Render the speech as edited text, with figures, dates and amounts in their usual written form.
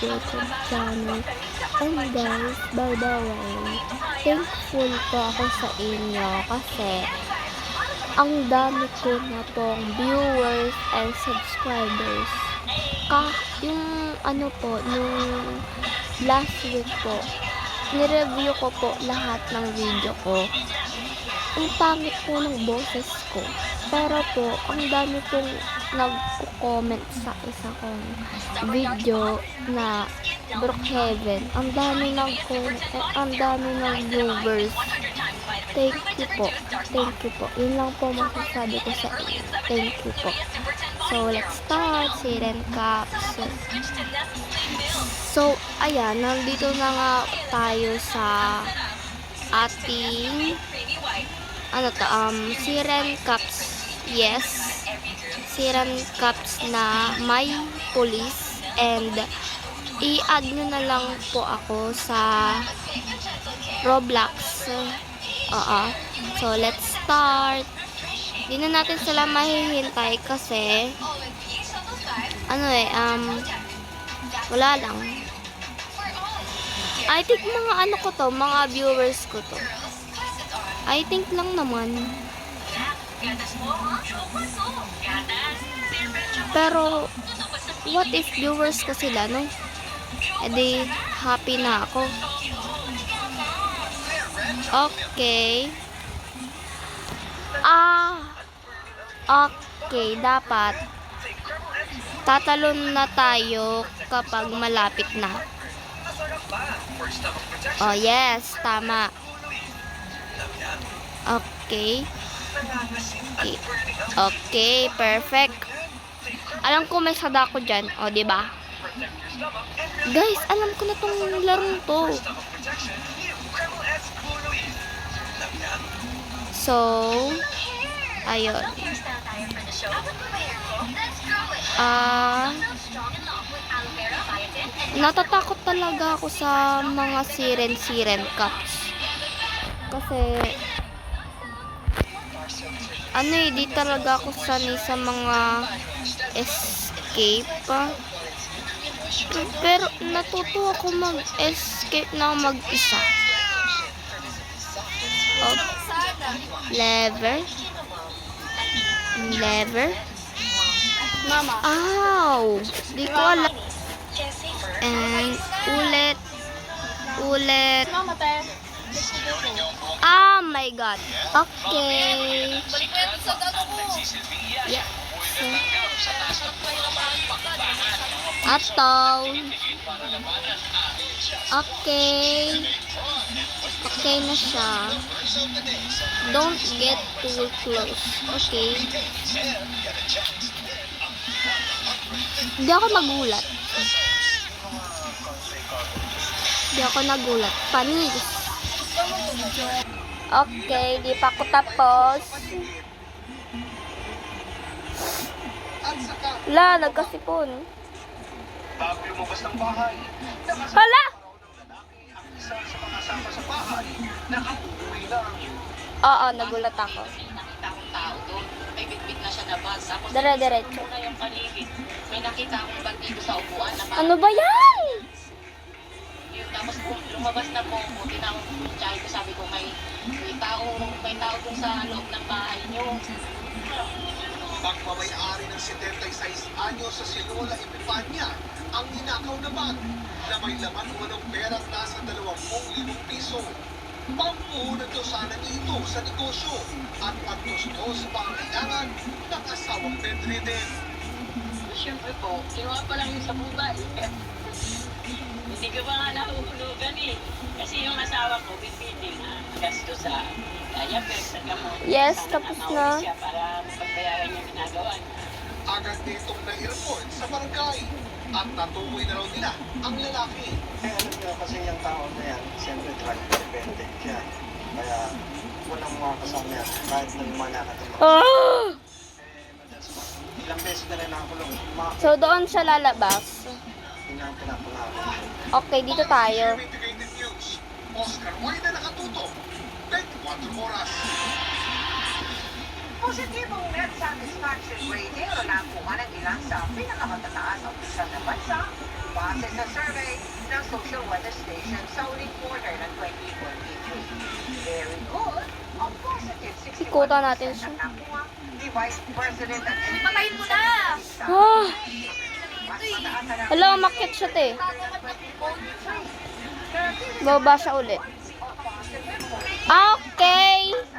YouTube channel. And guys, by the way, thankful po ako sa inyo kasi ang dami ko na pong viewers and subscribers. Yung ano po, nung last week po, nireview ko po lahat ng video ko. Ang pangit po ng boses ko. Pero po, ang dami pong nagko-comment sa isa kong video na Brookhaven. Ang dami ng viewers. Thank you po. Thank you po. Yun lang po masasabi ko sa inyo. Thank you po. So, let's start. Siren Caps. So, ayan. Nandito na nga tayo sa ating Siren Caps. Yes. Siren Caps na may police. And i-add nyo na lang po ako sa Roblox. So, let's start. Di na natin sila mahihintay kasi wala lang. I think mga viewers ko to. I think lang naman. Pero, what if viewers ko sila, no? Edi, happy na ako. Okay. Okay, dapat tatalon na tayo kapag malapit na. Oh, yes, tama. Okay. Okay, perfect. Alam ko may sadako dyan. O, diba? Guys, alam ko na tong larong to. So, ayun. Natatakot talaga ako sa mga Siren Caps. Kasi, di talaga ako sanay sa mga escape. Pero, natuto ako mag-escape na mag-isa. Lever. Mama. Ow! Di ko alam. And, ulit. Oh my God. Okay. Yeah. Okay. Okay na siya. Don't get too close. Okay. Hindi ako nagulat. Panis. Okay, di pa ako tapos. Nagkasipon. Hala! Oo, nagulat ako. Dire-diretso. May nakita akong bag dito sa upuan. Ano ba yan? Tapos lumabas na po, tinawag ko yung tsaya ko, sabi ko may tao dun sa loob ng bahay nyo. Pagmamayari ng 76 anyo sa si Lola Epifania ang ninakaw na bag na may laman umanong perang nasa 20,000 piso. Pampuhunan daw sana ito sa negosyo at pagtusto sa pangailangan ng asawang bedridden. Siyempre po, kinuha pa lang yung sa buhay. Hindi ko pa nga nahuhulugan eh. Kasi yung asawa ko, bibiling gasto sa diaper, sa gamot. Yes, sana tapos nakauwi na. siya para pagbayaran niya ginagawa niya. Agad nitong na-report sa barangay at natukoy na raw nila ang lalaki. Alam niyo kasi yung tao na yan, siyempre drug dependent siya. Kaya walang mga kasama yan, kahit nagmalakad ang mga. Ilang beses na rin nakakulong. So, doon siya lalabas. Tingnan pinapalaman. Okay, dito tayo. Investigative News, Oscar White na nakatutok, 24 oras. Positibong net satisfaction rating o nakuha ng ilang sa pinakamataas ang opisyal na bansa para Base sa survey ng Social Weather Station sa uling quarter ng 2023. Very good. A positive 61% Ikutan natin siya. ang nakuha ni Vice President at Patayin mo na! Ah, mas mataas na hala, umakyat siya, te. Baba siya ulit. Okay.